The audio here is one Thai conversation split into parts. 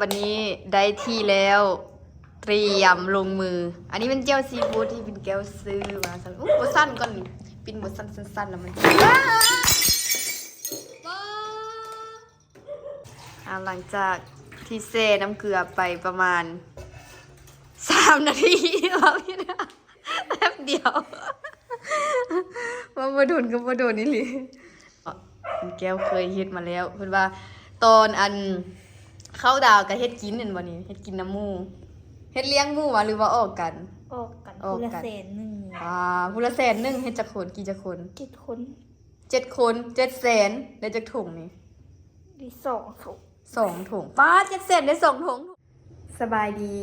วันนี้ได้ที่แล้วเตรียมลงมือ อันนี้เป็นเจียวซีฟู้ดที่เป็นแก้วซื้อมาสั่นบทสั้นก่อนเป็นบทสั้นแล้วมันหลังจากที่เซน้ำเกลือไปประมาณ3 นาทีแล้วพี่นะแป๊บเดียวว่ามาโดนก็มาโดนนี่เลยแก้วเคยเฮ็ดมาแล้วเพิ่นว่าตอนเข้าดาวกับเฮ็ดกินนั่นบ่นี่เฮ็ดกินน้ำหมูเฮ็ดเลี้ยงหมูวะหรือว่าออกกันผู้ละ100,000ผู้ละ100,000เฮ็ดจักคนกี่จักคน7 คน 7 คน700,000ได้จักถุงนี่ได้2 ถุง2 ถุงป้า700,000ได้2 ถุงสบายดี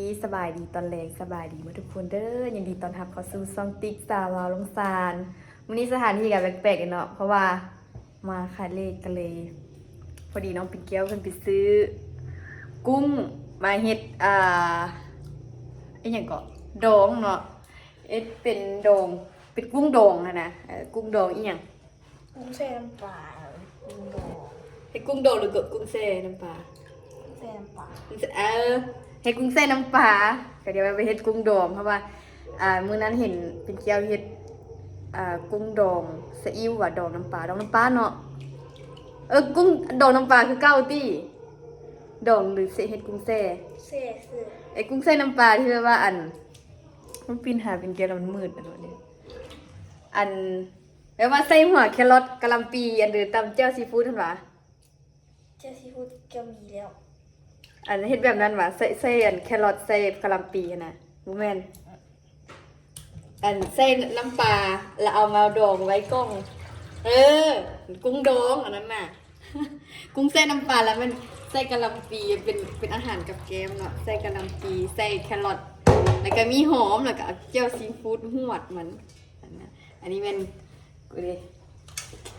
ตอนแรกสบายดีมาทุกคนเด้อยินดีต้อนรับเข้าสู่ช่องติ๊กสาวลงซานวันนี้สถานที่ก็แปลกๆเนาะเพราะว่ามาคาเลกันเลยพอดีน้องปิ่นแก้วเพิ่นไปซื้อกุ้งมาเฮ็ดไอ้หยังก็ดองเนาะเป็นดองเป็นกุ้งดองนะกุ้งดองอีหยังกุ้งแช่น้ำปลากุ้งดองเฮ็ดกุ้งดองหรือกับกุ้งแช่น้ำปลาแช่น้ำปลาเฮ็ดกุ้งแช่น้ำปลาก็เดี๋ยวไปเฮ็ดกุ้งดองเพราะว่ามื้อนั้นเห็นปิ่นแก้วเฮ็ดกุ้งดองซีอิ๊วว่ะดองน้ำปลาเนาะกุ้งดองน้ำปลาคือเก้าตี้ดองหรือเฮ็ดกุ้งแช่กุ้งแช่น้ำปลาที่ว่ามันปีนหาเป็นแกลมันมืดนี้แปลว่าใส่หัวแครอทกะหล่ำปีหรือตำแจ่วซีฟู้ดหั่นวะแจ่วซีฟู้ดก็มีแล้วเฮ็ดแบบนั้นวะใส่แครอทใส่กะหล่ำปีน่ะบ่แม่นใส่น้ำปลาแล้วเอามาดองไว้ก้องกุ้งดองอันนั้นน่ะ กุ้งใส่น้ำปลาแล้วมันใส่กะหล่ำปีเป็นอาหารกับแกมเนาะใส่กะหล่ำปีใส่แครอทแล้วก็มีหอมแล้วก็เจียวซีฟู้ดหวดมันอันนี้เป็นกูดิ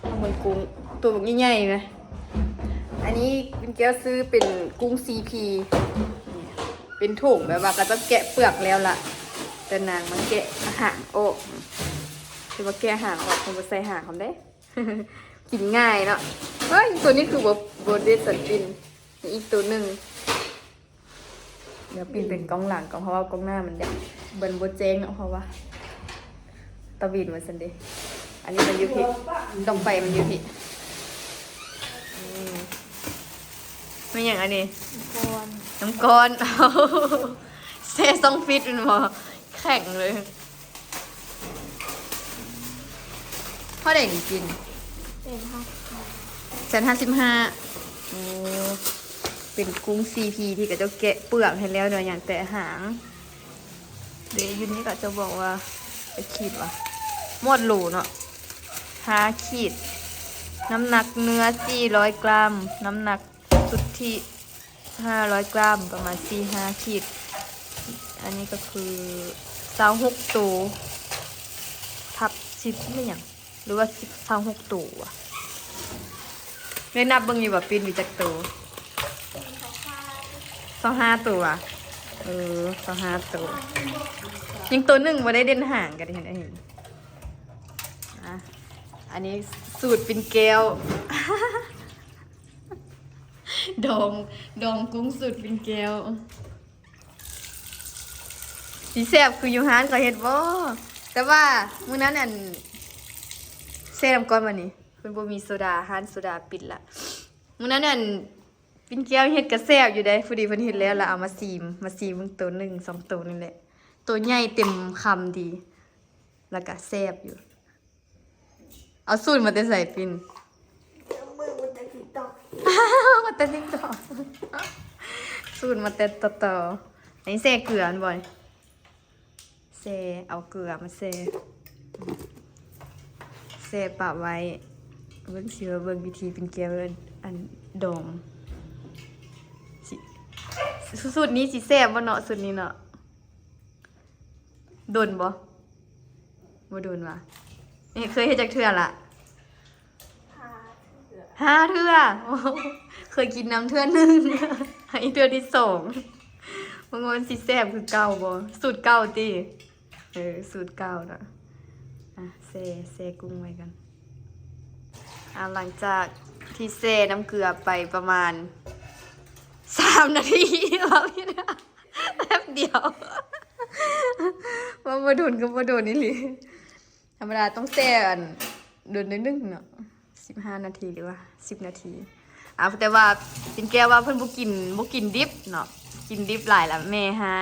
เอาเหมือนกุ้งตัวแบบใหญ่ๆไหมอันนี้เป็นแก้วซื้อเป็นกุ้งCPเป็นถุงแบบว่าก็ต้องแกะเปลือกแล้วล่ะแต่นางมันแกะหางออกคือว่าแกะหางออกคนมาใส่หางเขาได้ กินง่ายเนาะเฮ้ยตัวนี้คือโบเดสันปินอีกตัวหนึ่งเดี๋ยวปินเป็นกล้องหลังก่อนเพราะว่ากล้องหน้ามันเนี่ยเบิ้ลโบเจงเนาะเพราะว่าตะวินมันสันเดอันนี้มันยูพิต้องไปมันยูพิไม่อย่างอันนี้น้ำก้อนเซ่ซองฟิตมันมาแข็งเลยพ่อเด็กกิน155โอ้เป็นกุ้งCPที่ก็จะแกะเปลือกให้แล้วเนาะอย่างแต่หางเดี๋ยวยูนี้ก็จะบอกว่าจะขีดว่ะหมดหลูเนาะ5 ขีดน้ำหนักเนื้อ400 กรัมน้ำหนักสุทธิ500 กรัมประมาณ4-5 ขีดอันนี้ก็คือ26 ตัวทับ10ไม่อย่างหรือว่า26 ตัวอ่ะไม่นับเบิ่งอยู่แบบปีนมีจักตัว25 ตัว25 ตัวยังตัวหนึ่งมาได้เด่นห่างกันเห็นอันนี้สูตรเป็นแก้ว ดองกุ้งสูตรเป็นแก้วสีแซ่บคือยูฮานก็เห็ดบ่แต่ว่ามื้อนั้นเซ่น้ำก้อนมานี่เพิ่นบ่มีโซดาฮานโซดาปิดละมื้อนั้นเป็นแก้วเฮ็ดก็แซ่บอยู่ได้พอดีเพิ่นเฮ็ดแล้วเอามาซีมึงตัว1 2 ตัวนี่แหละตัวใหญ่เต็มคำดีแล้วก็แซ่บอยู่เอาสูตรมาแต่ใส่ปินมือมันจะติดต่อมาแต่ติ๊กต่อสูตรมาแต่ต่ออันนี้เซ่เกลืออันบ่อยเซ่เอาเกลือมาเซ่ปะไว้เบิ่งสิว่าเบิ่งวิธีเป็นแก้วอันดองสูตรนี้สิแซ่บบ่เนาะสูตรนี้เนาะโดนบ่โดนว่ะนี่เคยเฮ็ดจักเทื่อละ5 เทื่อเคยกินน้ำเทื่อ1อันนี้เทื่อที่2บางวันสิแซ่บคือเก่าบ่สูตรเก่าติสูตรเก่านะเซ่กุ้งไว้กันหลังจากที่เซ่น้ำเกลือไปประมาณ 3 นาทีว่าพี่นะแป๊บเดียวว่าบ่โดนก็บ่โดนนี่หลิธรรมดาต้องแซ่อันโดนนิดนึงเนาะ15 นาทีหรือว่า10 นาทีแต่ว่าปิ่นแก้วว่าเพิ่นบ่กินดิบเนาะกินดิบหลายแล้วแม่ให้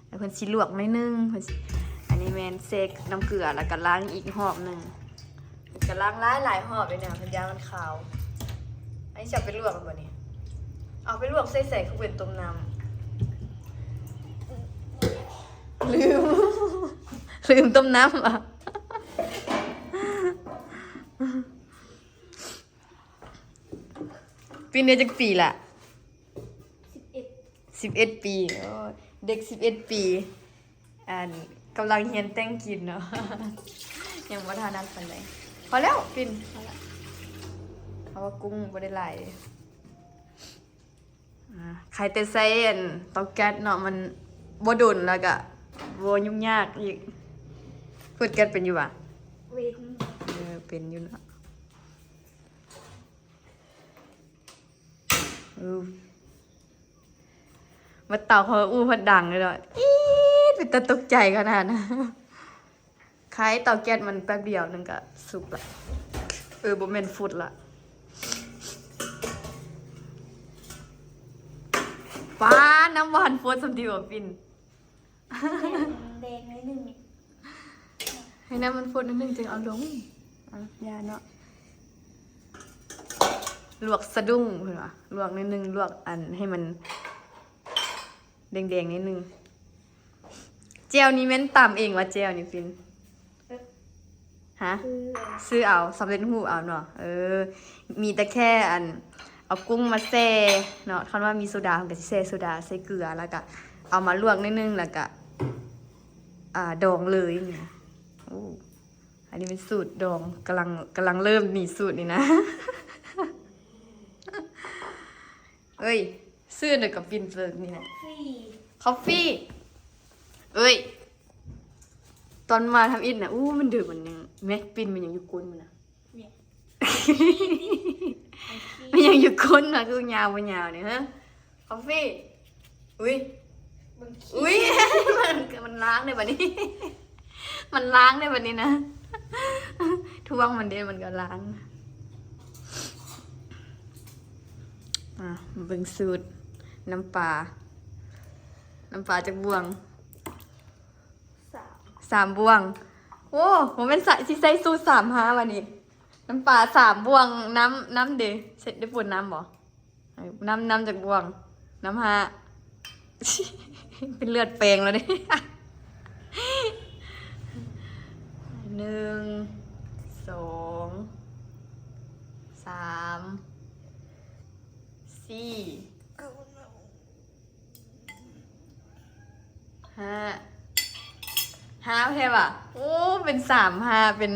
แล้วเพิ่นสิลวกหน่อยนึงเพิ่นสิอันนี้แม่นเซกน้ำเกลือแล้วก็ล้างอีกรอบนึงก็ล้างหลายรอบเลยเนี่ยเพิ่นยามันขาวอันนี้จะไปลวกบ่นี่เอาไปลวกใส่คือเป็นต้มน้ำลืมต้มน้ำอ่ะปีนี้จักปีละ11 ปีโอ้ยเด็ก11 ปีกำลังเรียนแต่งกินเนาะ ยังบ่ทันนั้นปานใดพอแล้วปิ่นพอละเพราะว่ากุ้งบ่ได้หลายไข่แต่ใส่เตาแก๊สเนาะมันบ่โดนแล้วก็บ่ยุ่งยากอีกเปิดแก๊สเป็นอยู่ป่ะ เว้น เป็นอยู่เนาะมาเต่าเขาพัดดังเลยเนาะอี๊ดเป็นตาตกใจขนาดนะคล้ายเตาแก๊สมันแป๊บเดียวนึงก็สุกละบ่แม่นฟุดละป้าน้ำหวานโฟดสมดีกว่าปิ่น แดงนิดนึง ให้น้ำมันโฟดนิดนึงจึงเอาลงยาเนาะลวกสะดุ้งเห็นปะลวกนิดนึงลวกให้มันแดงๆนิดนึงเจลนี้แม่นตำเองวะเจลนี่ปิ่นฮะซื้อเอาสำเร็จรูปเอาเนาะมีแต่แค่เอากุ้งมาแซ่เนาะคันว่ามีโซดาผมก็สิแซ่โซดาใส่เกลือแล้วก็เอามาลวกนิดนึงแล้วก็ดองเลยเนี่ยโอ้อันนี้เป็นสูตรดองกำลังเริ่มมีสูตรนี่นะ เอ้ยซื้อเดี๋ยวกับปินเฟิร์กนี่นะ ฟรี คอฟฟี่เอ้ยตอนมาทำอินนะมันดื่มมันยังแม็กปินมันยังอยู่ก้นมันนะ เนี่ย มันยังอยู่ก้นนะคือยาวเนี่ยฮะคอฟฟี่อุ้ย มันล้างได้แบบนี้ มันล้างได้แบบนี้นะทวงมันเด่นมันก็ล้างเบิ่งสูตรน้ำปลาจากบวง3 บวงโอ้ผมเป็นสิใส่สูตร3-5วันนี้น้ำปลา3 บวงน้ำเดเสร็จได้ปุ่นน้ำบ่น้ำจากบวงน้ำ5 เป็นเลือดแปลงแล้วเนี่ย 1 2 3 4 5ใช่ป่ะโอ้เป็น3-5เป็น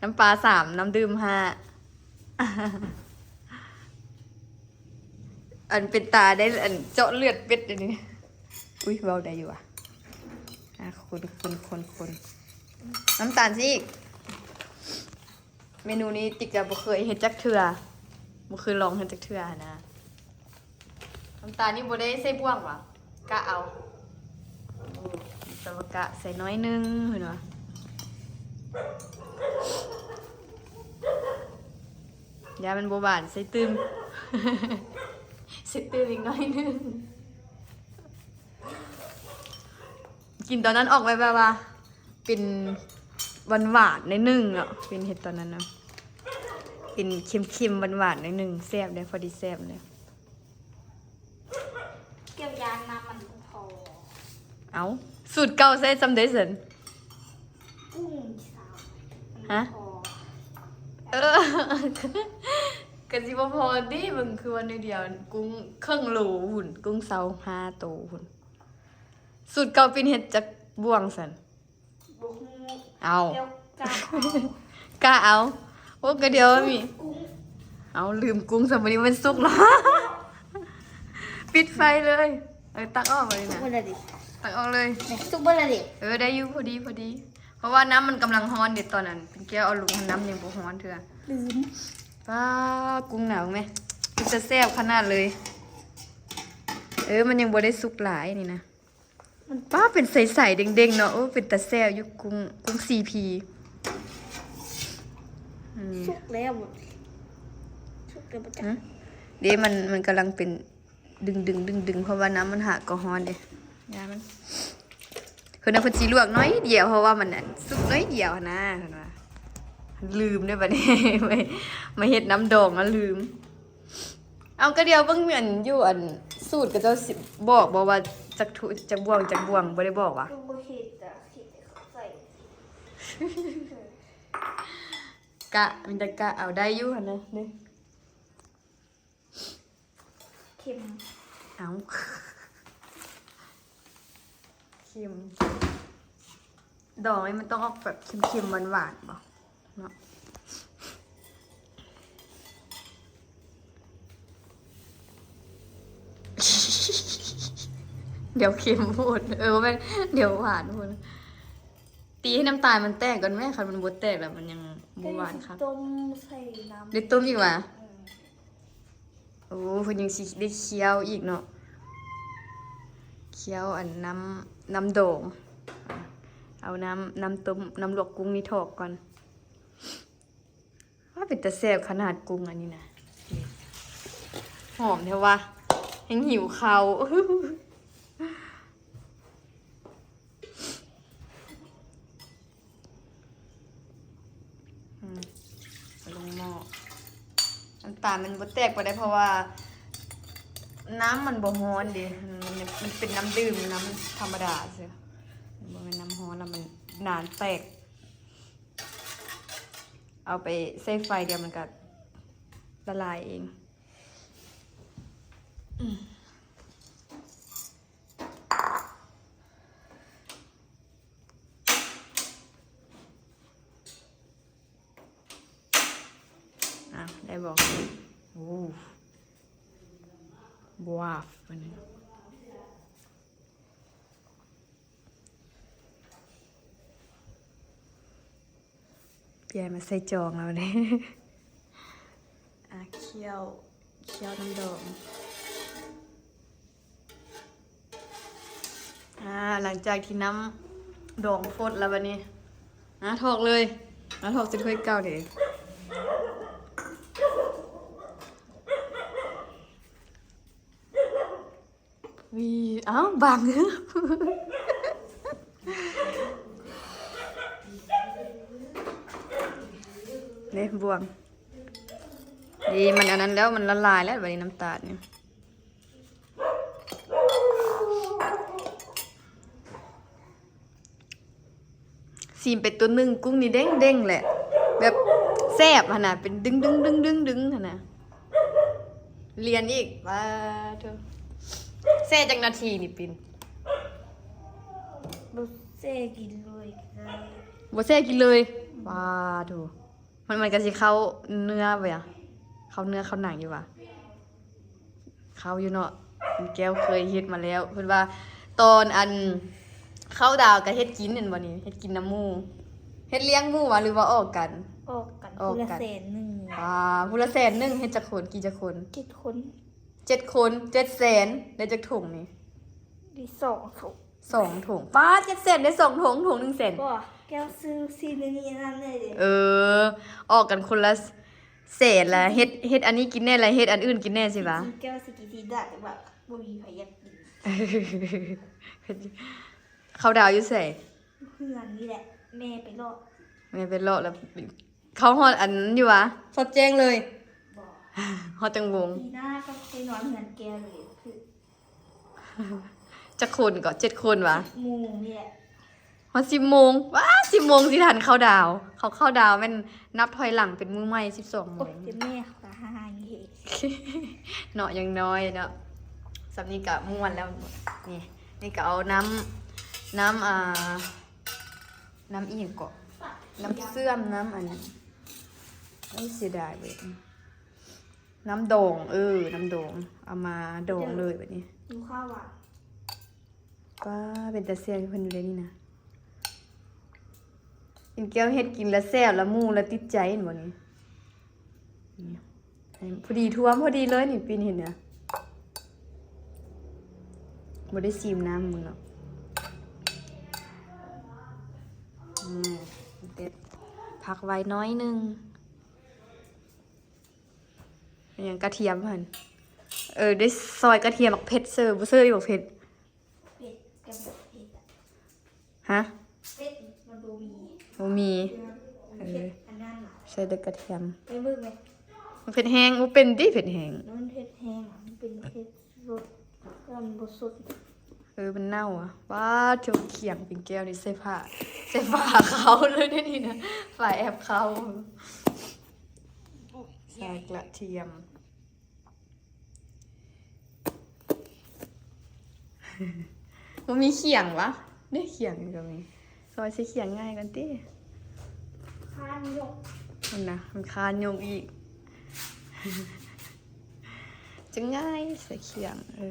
น้ำปลา3น้ำดื่ม5 เป็นตาได้เจาะเลือดเป็ดอันนี้อุ้ยเบาได้อยู่คนน้ำตาลสิอีกเมนูนี้ติ๊กจะบ่เคยเฮ็ดจักเทื่อบ่เคยลองเฮ็ดจักเทื่อนะน้ำตาลนี่บ่ได้ใส่บ่วงว่ะกะเอาแต่ว่ากะใส่น้อยนึงเห็นบ่ยามันบ่หวานใส่ตึม ใส่ตึมอีกน้อยนึงกินตอนนั้นออกไปแบบว่าเป็นหวานในหนึ่งอ่ะเป็นเห็ดตอนนั้นนะเป็นเค็มหวานในหนึ่งแซ่บเลยพอดีแซ่บเลย เกี่ยวยางน้ำมันพอ เอาสูตรเก่าใส่จำได้สิน กุ้งสาว ฮะ กะสิบ่พอดิมึงคือวันเดียวกุ้งครึ่งโลหุ่นกุ้งเซา5 ตัวหุ่นสูตรเก่าเป็นเห็ดจากบ่วงสัน บุก เอา เกี่ยวกาง กล้าเอาโอ้กะเดียวมี กุ้ง เอาลืมกุ้งสมัยนี้มันสุกแล้ว ปิดไฟเลยตักออกเลยนะ ซุปเบอร์ละดิ ตักออกเลย เนี่ยซุปเบอร์ละดิ ได้อยู่พอดีเพราะว่าน้ำมันกำลังร้อนเด็ดตอนนั้นเป็นแก้วเอาลงน้ำยังบ่ร้อนเถอะ ลืม ป้ากุ้งหนาวไหมมันจะแซ่บขนาดเลย มันยังบ่ได้สุกหลายนี่นะป้าเป็นใสๆเด้งๆเนาะเป็นตาแซ่บอยู่กุ้ง CP นี่ สุกแล้วหมดสุกแล้วประจัก เดี๋ยวมันกำลังเป็นดึงเพราะว่าน้ำมันหากระฮ้อนเด้ยามันเพิ่นเอาเพิ่นสิลวกน้อยเดียวเพราะว่ามันน่ะสุกน้อยเดียวนะเพิ่นว่าลืมได้บัดนี้ มาเฮ็ดน้ำดองแล้วลืม เอาก็เดียวเบิ่งเหมือนอยู่อันสูตรก็เจ้าสิบอกว่าจักถุจักบวงบ่ได้บอกว่า ลูกบ่เห็ดอ่ะเห็ดแต่เขาใส่ มันจะกะเอาได้อยู่หั่นนะนี่ เค็ม เอาเค็มดอกนี่มันต้องออกแบบเค็มๆหวานๆบ่เนาะเดี๋ยวเค็มพูดแม่เดี๋ยวหวานพูดตีให้น้ำตาลมันแตกก่อนแม่คันมันบ่แตกแล้วมันยังบ่หวานครับ ต้มใส่น้ำ ได้ต้มอีกว่ะโอ้เพิ่นยังสิได้เคี่ยวอีกเนาะเคี่ยวอันน้ำโด่งเอาน้ำต้มน้ำลวกกุ้งนี่ถอกก่อนว่าเป็นตาแซ่บขนาดกุ้งอันนี้นะหอมแท้ว่ะยังหิวข้าวลงหม้อน้ำตาลมันบ่แตกไปได้เพราะว่าน้ำมันบ่ร้อนดิมันเป็นน้ำดื่มน้ำธรรมดาเสียบ่เป็นน้ำร้อนแล้วมันนานแตกเอาไปใส่ไฟเดียวมันก็ละลายเองได้บอกโอ้ว้าวมันนี่เปลี่ยนมาใส่จองแล้วเนี่ยเคี่ยวน้ำดองหลังจากที่น้ำดองฟดแล้ววันนี้ถอกเลยถอกจะถ้วยเก่าเดี๋ยวบางเนี่ยบวงดีมันอันนั้นแล้วมันละลายแล้วแบบนี้น้ำตาลเนี่ยซีมเป็ดตัวหนึ่งกุ้งนี่เด้งแหละแบบแซ่บขนาดเป็นดึงขนาดเรียนอีกว้าเธอแซ่จังนาทีนี่ปิน บุเซ่กินเลย บ่แซ่กินเลยว้าโถมันก็สิเข้าเนื้อไปอ่ะเข้าเนื้อเข้าหนังอยู่ว่ะเข้าอยู่เนาะแก้วเคยเฮ็ดมาแล้วเพิ่นว่าตอนอันเข้าดาวก็เฮ็ดกินนั่นบ่นี่เฮ็ดกินน้ำหมูเฮ็ดเลี้ยงหมูว่ะหรือว่าออกกัน ออกกันคนละแสนหนึ่ง ผู้ละแสนหนึ่งเฮ็ดจักคนกี่จักคน 7 คน 7 คน700,000ได้จักถุงนี่ ดี2 ถุง 2ถุงป้า700,000ได้2ถุงถุง100,000 ก็แก้วซื้อซีนึงนี่นั่นเลยดิ ออกกันคนละแสนละเฮ็ดอันนี้กินแน่ละเฮ็ดอันอื่นกินแน่สิวะ แก้วสิกินทีได้แต่ว่าบ่มีใครอยากกิน เขาดาวอยู่ใส่ เพื่อนนี่แหละแม่ไปรอด ไม่เป็นโลแล้วเขาฮอดอันนั้นอยู่วะสดแจ้งเลย บอก ฮอดจังวง ปีหน้าก็ไปนอนเหมือนแกเลยคือ จักคนก็7 คนวะ หมูนี่แหละ ฮอด10 โมงว้า10 โมงสิทันเข้าดาวเขาเข้าดาวแม่นนับถอยหลังเป็นมื้อใหม่12 โม โอ้ย ง จะแม่เขาตาหาอย่างนี้ เนาะยังน้อยเนาะสำนี้ก็ม่วนแล้วนี่ก็เอาน้ำอีหยังก็น้ำเสื่อมน้ำอันนี้ไม่เสียดายเว้ยน้ำโด่งน้ำโด่งเอามาโด่งเลยแบบนี้ ดูข้าวอ่ะ ป้าเป็นตาเสียเพิ่นอยู่ได้นี่นะกินแก้วเฮ็ดกินแล้วแซ่บแล้วหมู่แล้วติดใจเห็นบ่นี่พอดีท่วมพอดีเลยนี่ปีนเห็นเนี่ย บ่ได้ซีมน้ำมึงหรอกเด็ดพักไว้น้อยหนึงอย่างกระเทียมเพิ่นได้ซอยกระเทียมบักเผ็ดเซอร์บ่เซอร์อีบักเผ็ด เผ็ดกับเผ็ดอะ ฮะ เผ็ดมันดูมี บ่มี เผ็ดอันนั้นล่ะ ใส่แต่กระเทียม ไปเบิ่งไหม มันเผ็ดแห้งบ่เป็นติเผ็ดแห้ง มันเผ็ดแห้งมันเป็นเผ็ดรสมันบดสด มันเน่าอ่ะว้าเจ้าเขียงเป็นแก้วนี่ใส่ผ้าเขาเลยได้นี่นะฝ่ายแอบเขาใส่กระเทียม มันมีเขียงวะได้เขียงอยู่ก็มีซอยใส่เขียงง่ายกันติ ข้านยก มันนะมันคานโยงอีก จะง่ายใส่เขียงเอา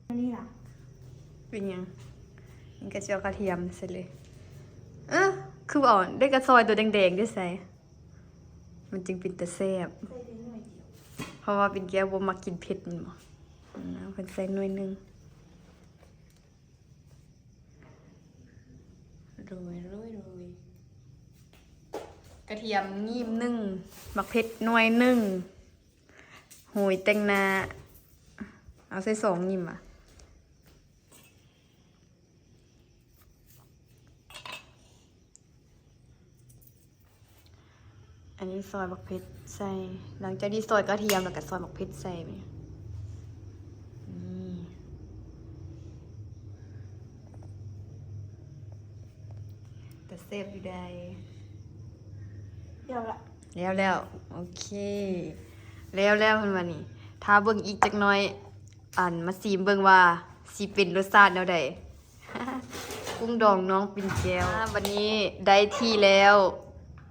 อันนี้ล่ะ เป็นยังมันกระเจียวกระเทียมเสร็จเลยคืออ่อนได้กระซอยตัวแดงๆด้วยใส่มันจึงเป็นตะแซ่บ ใส่ได้หน่อยเดียว เพราะว่าเป็นแก้วบ่มักกินเผ็ดมันบ่เพิ่นใส่หน่วยหนึงโรยกระเทียมงีบหนึ่งมักเผ็ดหน่วยหนึ่งโหยแตงนาเอาใส่2งิมอ่ะอันนี้ซอยบักเผ็ดใส่หลังจากที่ซอยกระเทียมแล้วก็ซอยบักเผ็ดใส่ไปนี่แต่เซฟอยู่ได้ เดี๋ยวละ แล้วโอเคแล้วเพิ่นว่านี่ถ้าเบิ่งอีกจักหน่อยมาซีมเบิ่งว่าสิเป็นรสชาติแนวใด กุ้งดองน้องปิ่นแก้ววันนี้ได้ที่แล้ว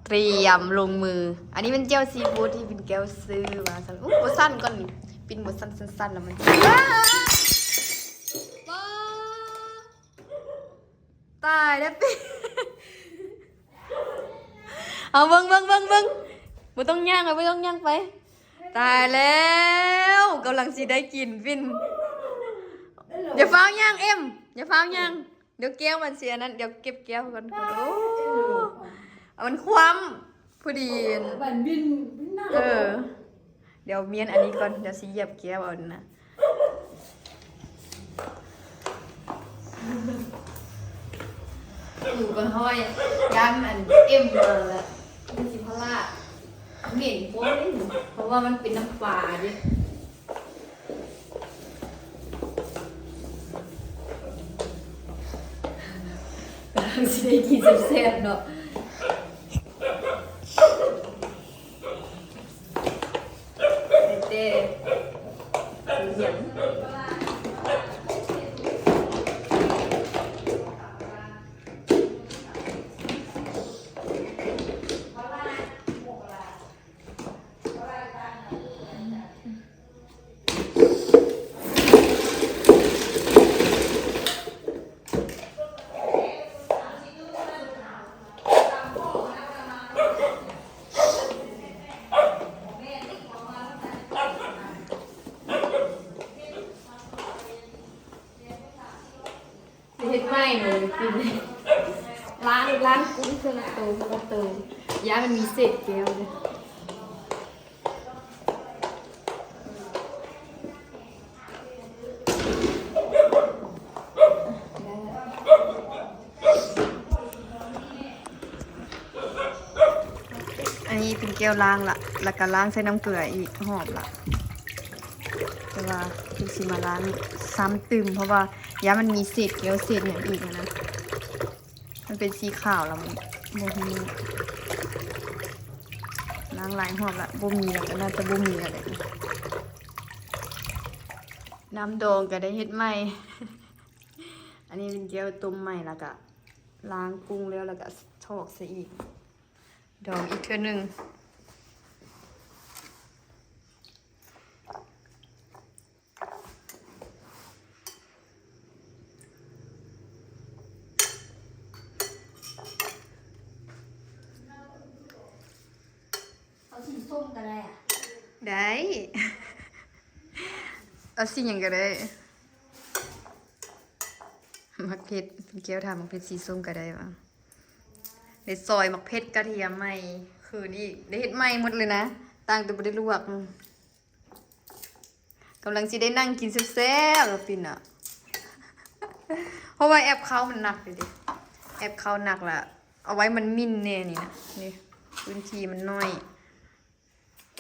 เตรียมลงมือ อันนี้เป็นเจียวซีฟู้ดที่ปิ่นแก้วซื้อมาสั่นบ่สั้นก่อนนี่ปิ่นบ่สั้นๆแล้วมันตายแล้วปิ่น เอาเบิ่งบ่ต้องย่างไป ตายแล้วกำลังสิได้กินปิ่นอย่าฟ้าวย่างเอ็มอย่าฟ้าวย่างเดี๋ยวแก้วมันเสียนั้นเดี๋ยวเก็บแก้วก่อนโอ้เอามันคว่ำพอดี บันบินหน้า เดี๋ยวเมียนอันนี้ก่อนเดี๋ยวสิเหยียบแก้วเอานะอยู่กันห้อยย่างอันเอ็มเลยละมันสิพลาดเหม็นโคตรเลยเพราะว่ามันเป็นน้ำปลาดิกำลังสิได้กินแซ่บๆเนาะเต้เหยียบเฮ็ดไม่เลยกินล้างกุ้งเครื่องโตก็เติมย่ามันมีเศษแก้วเลยอันนี้เป็นแก้วล้างละแล้วก็ล้างใส่น้ำเกลืออีกหอมละแต่ว่าคือสิมาล้างซ้ำตึมเพราะว่าย่ามันมีเศษแก้วเศษอย่างอีกนะมันเป็นสีขาวแล้วมันบ่มีล้างหลายหอมละบ่มีแล้วก็น่าจะบ่มีอะไรน้ำดองก็ได้เฮ็ดใหม่ อันนี้เป็นแก้วต้มใหม่แล้วก็ล้างกุ้งแล้วก็ทอกใส่อีกดองอีกเทื่อนึง ส้มก็ได้อ่ะ ได้ เอาสีหยังก็ได้มักเผ็ดเป็นเกี๊ยวทามักเผ็ดสีส้มก็ได้วะได้ซอยมักเผ็ดกระเทียมใหม่คืนอีกได้เฮ็ดใหม่หมดเลยนะต่างแต่บ่ได้ลวกกำลังสิได้นั่งกินแซ่บๆแล้วปิ่นอ่ะ เพราะว่าแอปเขามันหนักเลยดิแอปเขาหนักละเอาไว้มันมิ่นแน่นี่นะนี่พื้นที่มันน้อย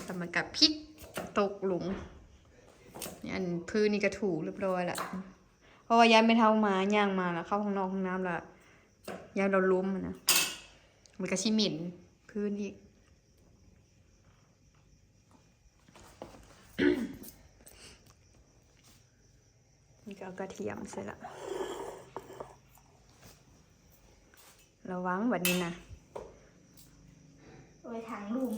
แต่มันกับพริกตกหลุมนี่อันพื้นนี่ก็ถูเรียบร้อยละเพราะว่าย้ายไม่เท่ามาย่างมาแล้วเข้าห้องนอกห้องน้ำละย้ายเราล้มนะมันก็ชิหมิ่นพื้นอีก นี่ก็เอากระเทียมใส่ละระวังแบบนี้นะ โดยทางลุม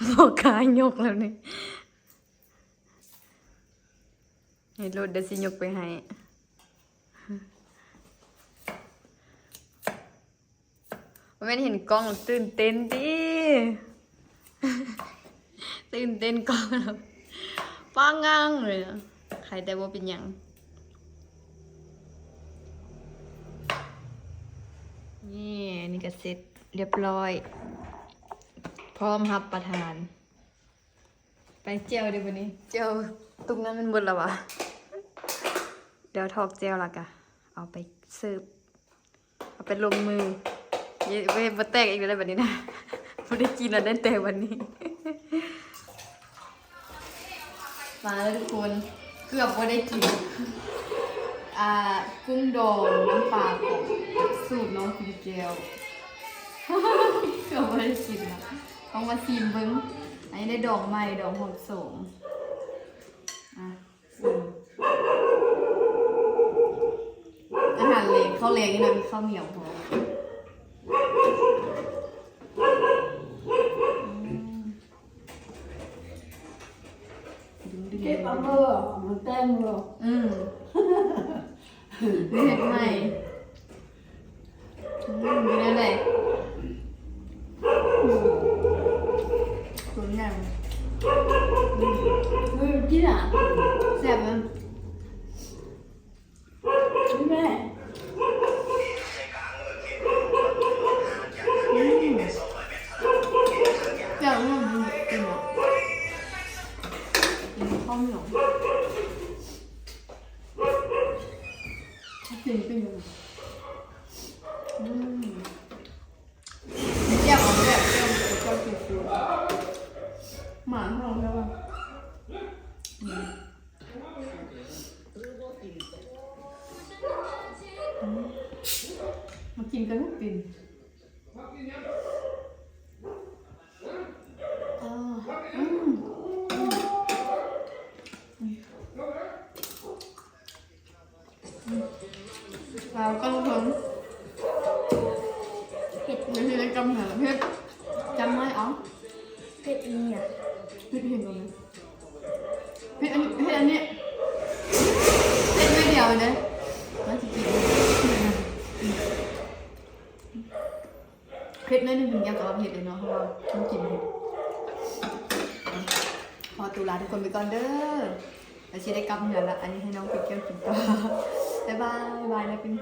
บอกกายกแล้วนี่ให้รถเดี๋ยวสิยกไปให้ไม่เห็นกล้องตื่นเต้นดิ ตื่นเต้นกล้องแล้วป้างังเลยนะใครแต่ว่าเป็นหยังนี่ก็เสร็จเรียบร้อย พร้อมรับประทาน ไปเจียวดิวันนี้ เจียวตรงนั้นมันหมดแล้ววะเดี๋ยวทอกเจียวละกะเอาไปเสิร์ฟเอาไปลงมือเย้เว้ยมาแตกอีกแล้วแบบนี้นะไม่ได้กินแล้วได้แต่วันนี้ มาแล้วทุกคนเกือบว่าได้กินกุ้งดองน้ำปลาของสูตรน้องคุณเจล เกือบว่าได้กินนะต้องมาซีมเบิ้งอันนี้ได้ดอกไม้ดอกหอมโสมอาหารเล็กข้าวเล็กนี่นะมีข้าวเหนียวพอเก็บเอาเบอร์มันเต็มเลย นี่เห็นไหมมีอะไรสวยงาม มือที่ไหน แซ่บมั้ย แม่ แซ่บมากกินหรอกินข้าวเหนียวกินเป็นยังเจียวของแบบเจียวฟูหมาของเราใช่ป่ะมากินกันทุกปีเราก็รู้เผ็ดไม่ใช่จำเหรอเผ็ดจำไม่อ๋อ เผ็ดเนี่ย เผ็ดเห็นตรงนี้เผ็ดอันนี้เผ็ดอันนี้เผ็ดไม่เดียวเลยน่าจะกินเผ็ดน้อยนึงถึงยากกว่าเผ็ดเลยเนาะเพราะว่าต้องกินเผ็ดพอตุลาทุกคนไปก่อนเด้อแล้วชีได้กลับเหนือละอันนี้ให้น้องไปเที่ยวกินต่อบ๊ายบายบ๊ายบายนะปิง